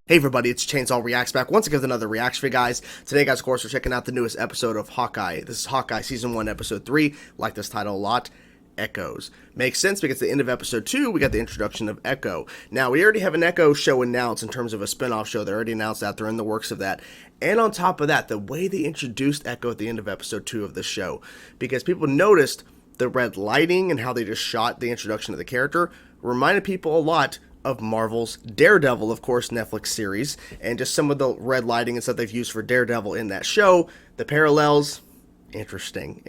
Hey everybody, it's Chainsaw Reacts back once again with another reaction for you guys. Today, guys, of course, we're checking out the newest episode of Hawkeye. This is Hawkeye Season 1, Episode 3. Like this title a lot. Echoes. Makes sense because at the end of Episode 2, we got the introduction of Echo. Now, we already have an Echo show announced in terms of a spinoff show. They already announced that. They're in the works of that. And on top of that, the way they introduced Echo at the end of Episode 2 of the show. Because people noticed the red lighting and how they just shot the introduction of the character reminded people a lot of Marvel's Daredevil, of course, Netflix series, and just some of the red lighting and stuff they've used for Daredevil in that show. The parallels, interesting.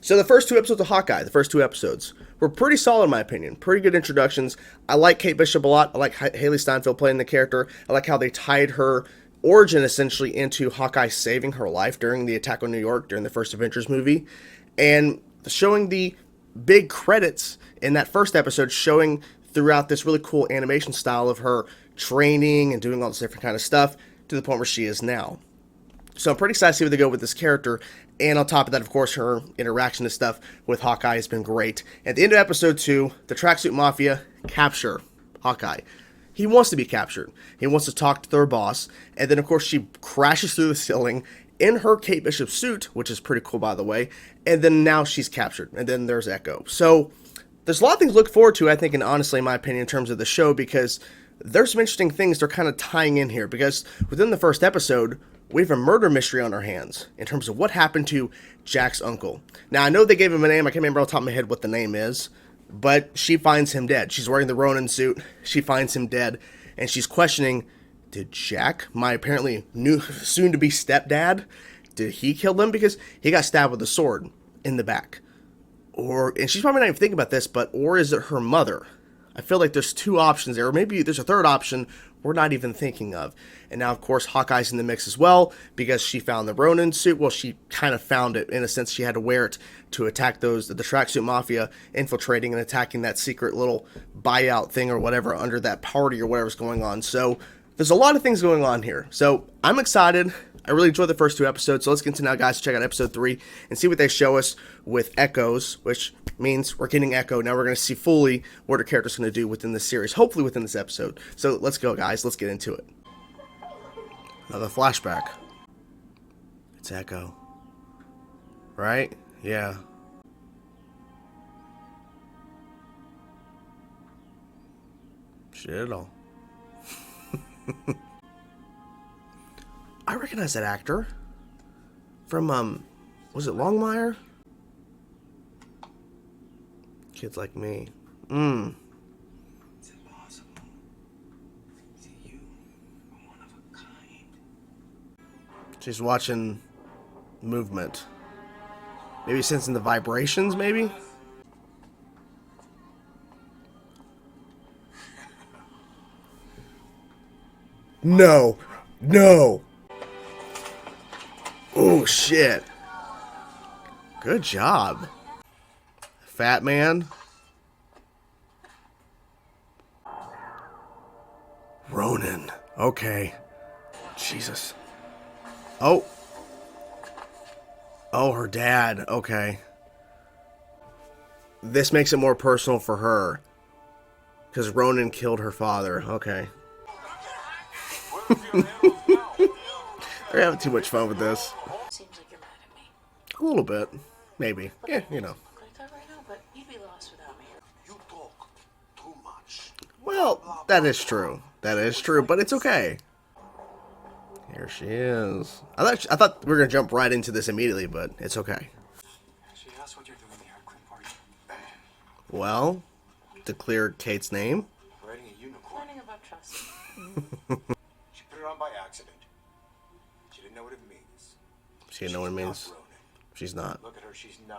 So the first two episodes of Hawkeye, the first two episodes, were pretty solid in my opinion. Pretty good introductions. I like Kate Bishop a lot. I like Haley Steinfeld playing the character. I like how they tied her origin essentially into Hawkeye saving her life during the attack on New York during the first Avengers movie, and showing the big credits in that first episode, showing throughout this really cool animation style of her training and doing all this different kind of stuff to the point where she is now. So I'm pretty excited to see where they go with this character. And on top of that, of course, her interaction and stuff with Hawkeye has been great. At the end of episode 2, the Tracksuit Mafia capture Hawkeye. He wants to be captured. He wants to talk to their boss. And then, of course, she crashes through the ceiling in her Kate Bishop suit, which is pretty cool, by the way. And then now she's captured. And then there's Echo. So there's a lot of things to look forward to, I think, and honestly, in my opinion, in terms of the show, because there's some interesting things they're kind of tying in here. Because within the first episode, we have a murder mystery on our hands in terms of what happened to Jack's uncle. Now, I know they gave him a name. I can't remember off the top of my head what the name is, but she finds him dead. She's wearing the Ronin suit. She finds him dead, and she's questioning, did Jack, my apparently new soon-to-be stepdad, did he kill him? Because he got stabbed with a sword in the back. And she's probably not even thinking about this, or is it her mother? I feel like there's two options there, or maybe there's a third option we're not even thinking of. And now, of course, Hawkeye's in the mix as well, because she found the Ronin suit. Well, she kind of found it. In a sense, she had to wear it to attack the Tracksuit Mafia infiltrating and attacking that secret little buyout thing or whatever under that party or whatever's going on. So there's a lot of things going on here. So I'm excited. I really enjoyed the first two episodes, so let's get into now, guys, to check out episode 3 and see what they show us with Echoes, which means we're getting Echo. Now we're going to see fully what her character's going to do within this series, hopefully within this episode. So let's go, guys. Let's get into it. Another flashback. It's Echo. Right? Yeah. Shit at all. I recognize that actor from, was it Longmire? Kids Like Me. It's impossible. See, you are one of a kind. She's watching movement. Maybe sensing the vibrations, maybe? No. No. Oh, shit. Good job. Fat man. Ronin. Okay. Jesus. Oh. Oh, her dad. Okay. This makes it more personal for her. Because Ronin killed her father. Okay. They're having too much fun with this. Seems like you're mad at me. A little bit. Maybe. Yeah, you know. Look like that right now, but you'd be lost without me. You talk too much. Well, that is true. That is true, but it's okay. Here she is. I thought we were going to jump right into this immediately, but it's okay. She asked what you're doing here at Queen Party. Well, to clear Kate's name. Riding a unicorn. Learning about trust. She put it on by accident. She didn't know what it means. She didn't know what it She's not means. Ronin. She's not. Look at her, she's 9.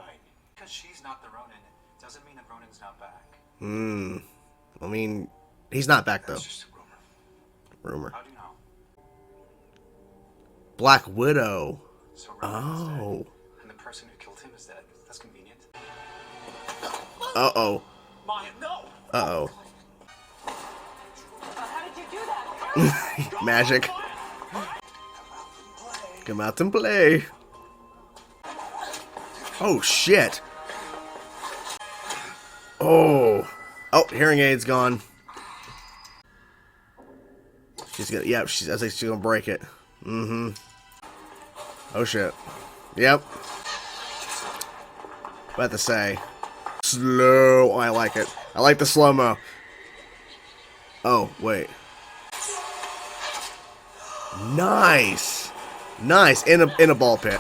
Because she's not the Ronin doesn't mean that Ronin's not back. I mean, he's not back, though. That's just a rumor. Rumor. How do you know? Black Widow. So Ronin is dead. Oh. And the person who killed him is dead. That's convenient. Uh-oh. Maya, no! Uh-oh. How did you do that? Magic. Come out and play. Oh, shit. Oh. Oh, hearing aid's gone. I think she's gonna break it. Mm-hmm. Oh shit. Yep. About to say. Slow. Oh, I like it. I like the slow-mo. Oh, wait. Nice. Nice. In a ball pit.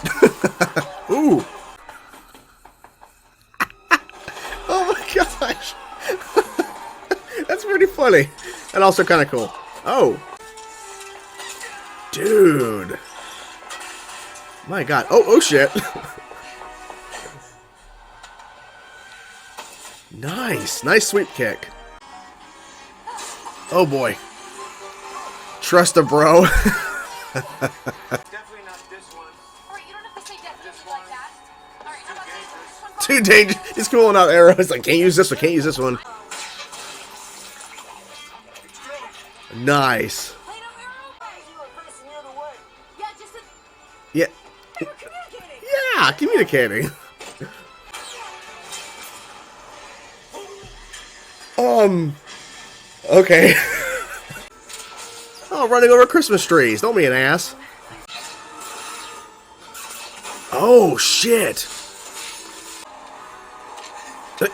Ooh. Oh my gosh. That's pretty funny. And also kind of cool. Oh. Dude. My god. Oh shit. Nice. Nice sweep kick. Oh boy. Trust a bro. Definitely not this one. Alright, you don't have to say definitely like that. Alright, how about this one? Too dangerous. He's pulling out arrows. Like, can't use this one. Can't use this one. Nice. Play no arrow? You were facing the other way. Yeah, just a... Yeah. They were communicating! Yeah, communicating. Okay. Oh, running over Christmas trees. Don't be an ass. Oh, shit.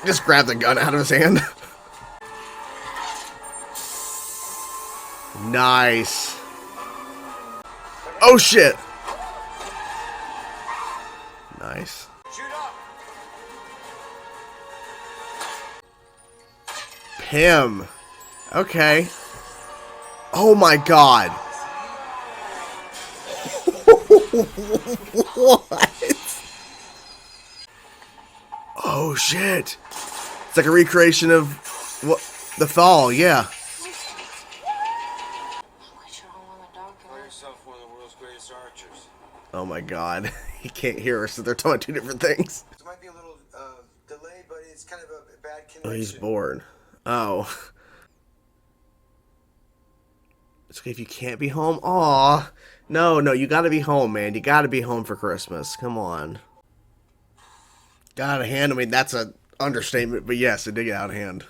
Just grab the gun out of his hand. Nice. Oh, shit. Nice. Shoot up. Him. Okay. Oh my god. What? Oh shit. It's like a recreation of what the fall, yeah. Call yourself one of the world's greatest archers. Oh my god. He can't hear us, so they're talking two different things. There might be a little delay, but it's kind of a bad connection. Oh, he's bored. Oh. It's okay if you can't be home. Aw. No, you gotta be home, man. You gotta be home for Christmas. Come on. Got out of hand. I mean, that's an understatement, but yes, it did get out of hand.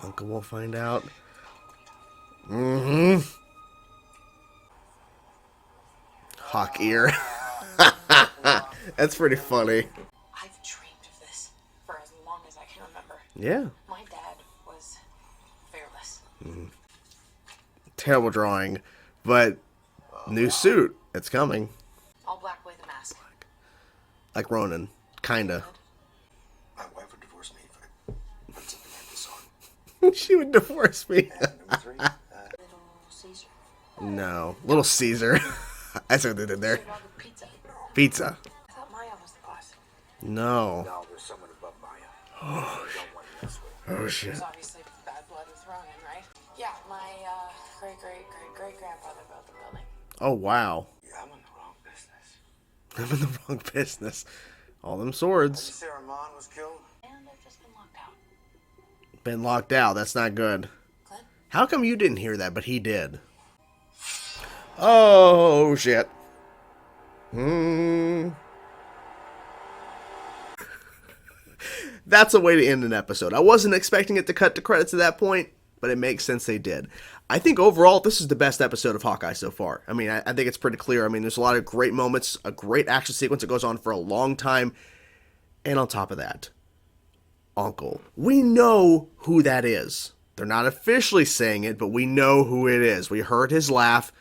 Uncle will find out. Mm-hmm. Hawk ear. That's pretty funny. I've dreamed of this for as long as I can remember. Yeah. My dad was fearless. Terrible drawing, but new suit. It's coming. All black with a mask. Like Ronin. Kinda. My wife would divorce me if I put something like this on. She would divorce me. And number 3, Little Caesar. No. Little Caesar. That's what they did there. Dog with pizza. Pizza. I thought Maya was the boss. No. now there's someone above Maya. Oh, don't want to mess with. Oh shit. There's obviously bad blood with Ronan, right? Yeah, my great-great-great-great-grandfather built the building. Oh wow. Yeah, I'm in the wrong business. I'm in the wrong business. All them Did you swords. say Armand was killed? And they've just been locked out. Been locked out. That's not good. Glenn? How come you didn't hear that, but he did? Oh shit. That's a way to end an episode. I wasn't expecting it to cut to credits at that point, but it makes sense they did. I think overall, this is the best episode of Hawkeye so far. I mean, I think it's pretty clear. I mean, there's a lot of great moments, a great action sequence that goes on for a long time. And on top of that, Uncle. We know who that is. They're not officially saying it, but we know who it is. We heard his laugh.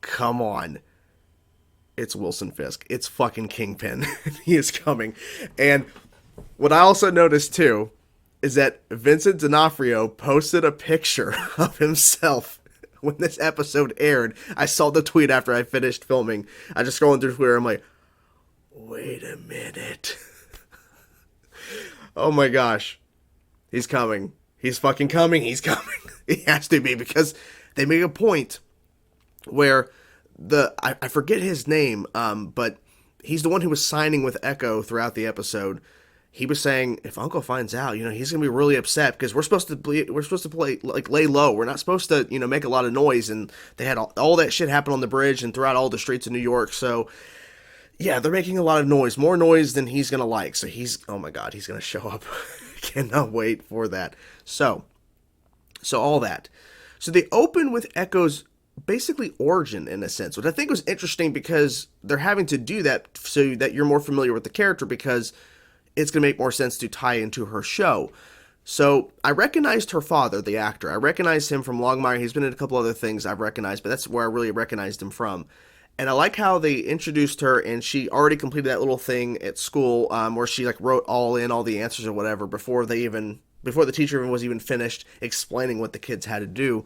Come on. It's Wilson Fisk. It's fucking Kingpin. He is coming. And what I also noticed, too, is that Vincent D'Onofrio posted a picture of himself when this episode aired. I saw the tweet after I finished filming. I just scrolling through Twitter. I'm like, wait a minute. Oh my gosh. He's coming. He's fucking coming. He's coming. He has to be, because they make a point where I forget his name, but he's the one who was signing with Echo throughout the episode. He was saying, if Uncle finds out, he's gonna be really upset, because we're supposed to play like lay low. We're not supposed to, make a lot of noise. And they had all that shit happen on the bridge and throughout all the streets of New York. So yeah, they're making a lot of noise, more noise than he's gonna like. So oh my god, he's gonna show up. Cannot wait for that. So So all that. So they open with Echo's basically origin in a sense, which I think was interesting because they're having to do that so that you're more familiar with the character, because it's going to make more sense to tie into her show. So I recognized her father, the actor. I recognized him from Longmire. He's been in a couple other things I've recognized, but that's where I really recognized him from. And I like how they introduced her, and she already completed that little thing at school where she like wrote all the answers or whatever before the teacher even was even finished explaining what the kids had to do.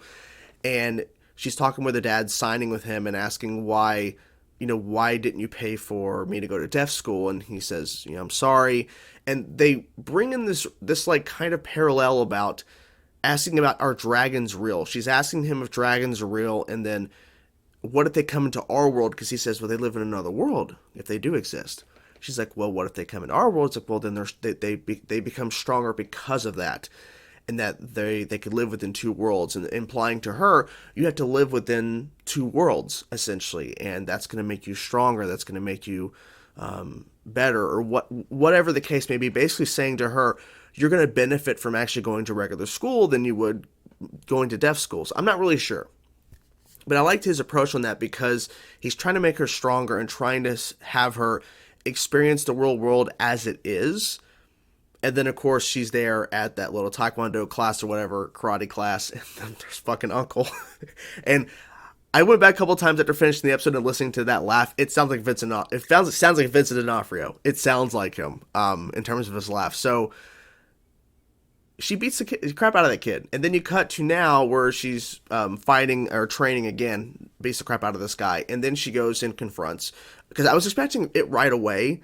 And she's talking with her dad, signing with him, and asking why didn't you pay for me to go to deaf school? And he says, I'm sorry. And they bring in this like kind of parallel about asking about, are dragons real? She's asking him if dragons are real, and then what if they come into our world? Because he says, well, they live in another world if they do exist. She's like, well, what if they come into our world? It's like, well, then they become stronger because of that, and that they could live within two worlds, and implying to her, you have to live within two worlds, essentially, and that's going to make you stronger, that's going to make you better, or whatever the case may be, basically saying to her, you're going to benefit from actually going to regular school than you would going to deaf schools. I'm not really sure. But I liked his approach on that because he's trying to make her stronger and trying to have her experience the real world as it is. And then, of course, she's there at that little taekwondo class or whatever, karate class, and then there's fucking Uncle. And I went back a couple times after finishing the episode and listening to that laugh. It sounds like Vincent D'Onofrio. It sounds like him in terms of his laugh. So she beats the crap out of that kid. And then you cut to now where she's fighting or training again, beats the crap out of this guy. And then she goes and confronts. Because I was expecting it right away.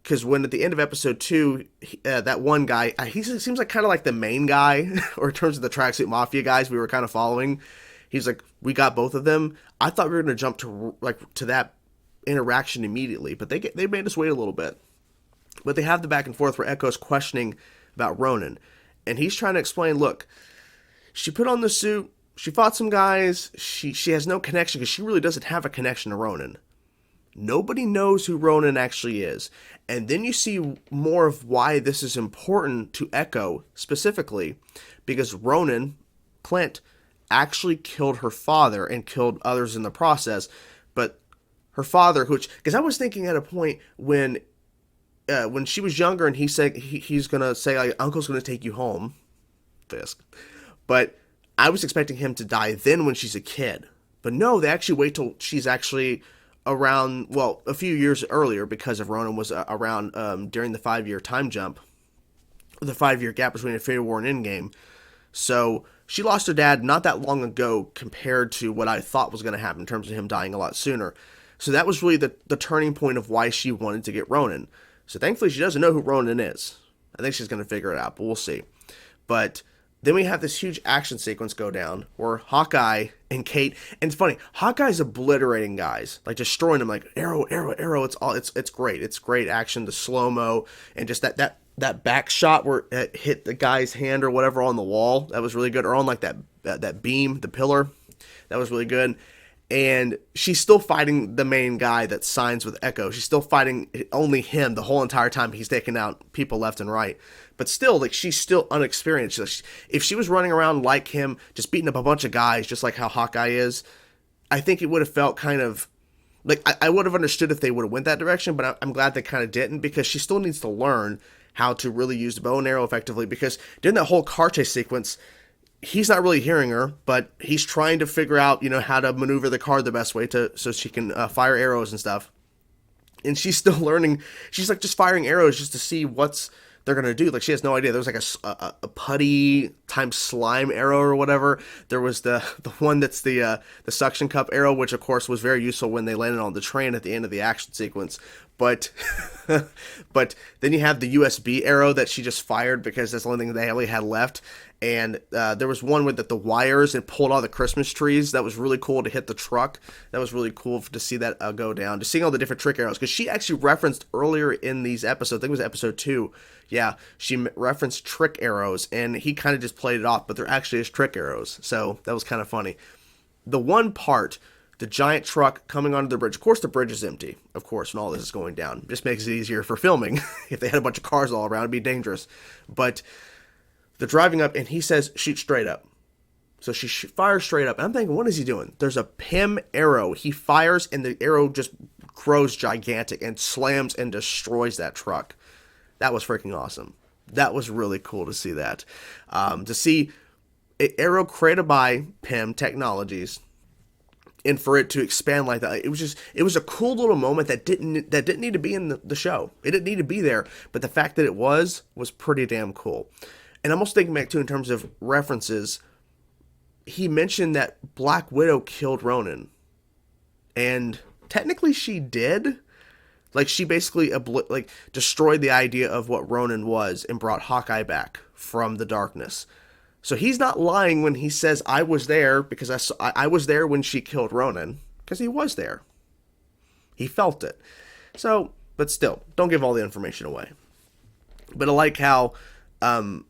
Because when at the end of episode 2, that one guy, he seems like kind of like the main guy, or in terms of the Tracksuit Mafia guys we were kind of following. He's like, we got both of them. I thought we were going to jump to that interaction immediately. But they made us wait a little bit. But they have the back and forth where Echo's questioning about Ronan. And he's trying to explain, look, she put on the suit, she fought some guys, she has no connection because she really doesn't have a connection to Ronan. Nobody knows who Ronan actually is. And then you see more of why this is important to Echo specifically, because Ronan, Clint, actually killed her father and killed others in the process. But her father, because I was thinking at a point when she was younger and he said he's going to say, like, Uncle's going to take you home, Fisk. But I was expecting him to die then when she's a kid. But no, they actually wait till she's actually around, well, a few years earlier, because of Ronan was around during the 5-year time jump, the 5-year gap between Infinity War and Endgame. So she lost her dad not that long ago compared to what I thought was going to happen in terms of him dying a lot sooner. So that was really the turning point of why she wanted to get Ronan. So thankfully she doesn't know who Ronan is. I think she's going to figure it out, but we'll see. But then we have this huge action sequence go down where Hawkeye and Kate, and it's funny, Hawkeye's obliterating guys, like destroying them, like arrow, arrow, arrow. It's great. It's great action, the slow-mo, and just that back shot where it hit the guy's hand or whatever on the wall. That was really good. Or on like that beam, the pillar. That was really good. And she's still fighting the main guy that signs with Echo. She's still fighting only him the whole entire time. He's taking out people left and right. But still, like, she's still unexperienced. If she was running around like him, just beating up a bunch of guys, just like how Hawkeye is, I think it would have felt kind of like, I would have understood if they would have went that direction, but I'm glad they kind of didn't, because she still needs to learn how to really use the bow and arrow effectively, because during that whole car chase sequence, he's not really hearing her, but he's trying to figure out, how to maneuver the car the best way so she can fire arrows and stuff. And she's still learning. She's like just firing arrows just to see what's they're going to do. Like, she has no idea. There was like a putty times slime arrow or whatever. There was the one that's the suction cup arrow, which of course was very useful when they landed on the train at the end of the action sequence. But but then you have the USB arrow that she just fired because that's the only thing they only had left. And there was one with the wires and pulled all the Christmas trees. That was really cool to hit the truck. That was really cool to see that go down. Just seeing all the different trick arrows. Because she actually referenced earlier in these episodes, I think it was episode 2. Yeah, she referenced trick arrows. And he kind of just played it off. But they're actually just trick arrows. So that was kind of funny. The one part, the giant truck coming onto the bridge. Of course, the bridge is empty. Of course, when all this is going down. Just makes it easier for filming. If they had a bunch of cars all around, it'd be dangerous. But they're driving up, and he says, shoot straight up. So she fires straight up. And I'm thinking, what is he doing? There's a Pym arrow. He fires, and the arrow just grows gigantic and slams and destroys that truck. That was freaking awesome. That was really cool to see that. To see an arrow created by Pym Technologies, and for it to expand like that, it was a cool little moment that didn't need to be in the show. It didn't need to be there, but the fact that it was pretty damn cool. And I'm also thinking back too in terms of references. He mentioned that Black Widow killed Ronan, and technically she did. Like, she basically destroyed the idea of what Ronan was and brought Hawkeye back from the darkness. So he's not lying when he says, I was there because I was there when she killed Ronan, because he was there. He felt it. So, but still, don't give all the information away. But I like how, what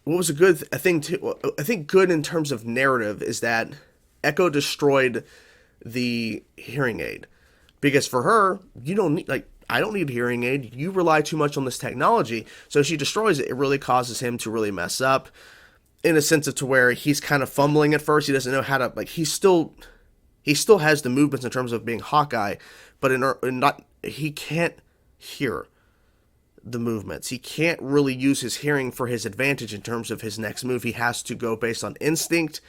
was a good thing too, I think good in terms of narrative is that Echo destroyed the hearing aid. Because for her, you don't need, I don't need a hearing aid. You rely too much on this technology. So she destroys it. It really causes him to really mess up in a sense of to where he's kind of fumbling at first. He doesn't know how to, he still has the movements in terms of being Hawkeye, but he can't hear the movements. He can't really use his hearing for his advantage in terms of his next move. He has to go based on instinct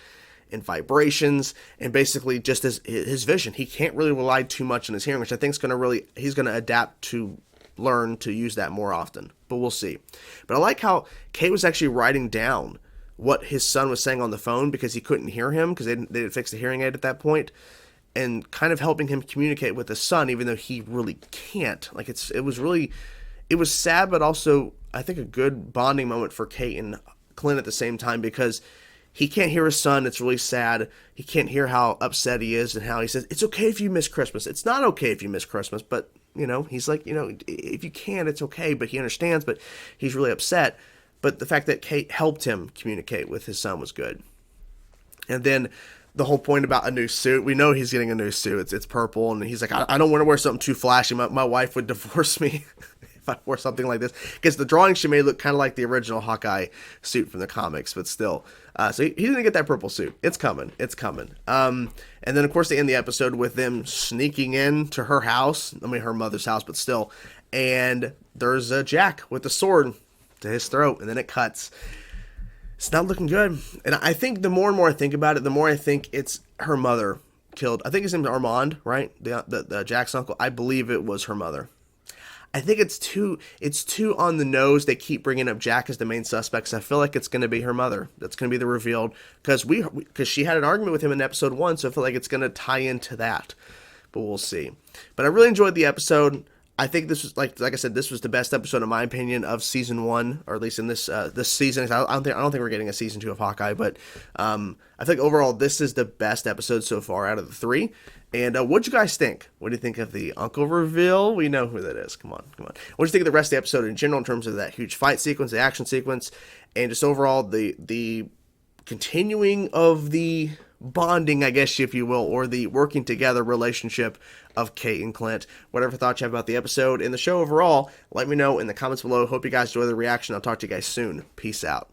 and vibrations and basically just his vision. He can't really rely too much on his hearing, which I think he's going to adapt to learn to use that more often, but we'll see. But I like how Kate was actually writing down what his son was saying on the phone because he couldn't hear him because they didn't fix the hearing aid at that point, and kind of helping him communicate with his son, even though he really can't. It was sad, but also I think a good bonding moment for Kate and Clint at the same time, because he can't hear his son. It's really sad. He can't hear how upset he is and how he says, it's okay if you miss Christmas. It's not okay if you miss Christmas, but, he's like, if you can, it's okay, but he understands, but he's really upset. But the fact that Kate helped him communicate with his son was good. And then the whole point about a new suit, we know he's getting a new suit. It's purple, and he's like, I don't want to wear something too flashy. My wife would divorce me if I wore something like this. Because the drawing she made look kind of like the original Hawkeye suit from the comics, but still. So he's going to get that purple suit. It's coming. And then, of course, they end the episode with them sneaking in to her house. Her mother's house, but still. And there's Jack with the sword to his throat, and then it cuts. It's not looking good. And I think the more and more I think about it, the more I think it's her mother killed. I think his name's Armand, right? The Jack's uncle. I believe it was her mother. I think it's too on the nose. They keep bringing up Jack as the main suspect. So I feel like it's going to be her mother. That's going to be the revealed, because she had an argument with him in episode 1. So I feel like it's going to tie into that, but we'll see. But I really enjoyed the episode. I think this was like I said, this was the best episode in my opinion of season 1, or at least in this season. I don't think we're getting a season 2 of Hawkeye, but I think overall this is the best episode so far out of the 3. And what'd you guys think? What do you think of the uncle reveal? We know who that is. Come on. What do you think of the rest of the episode in general in terms of that huge fight sequence, the action sequence, and just overall the continuing of the bonding, I guess, if you will, or the working together relationship of Kate and Clint? Whatever thoughts you have about the episode and the show overall, let me know in the comments below. Hope you guys enjoy the reaction. I'll talk to you guys soon. Peace out.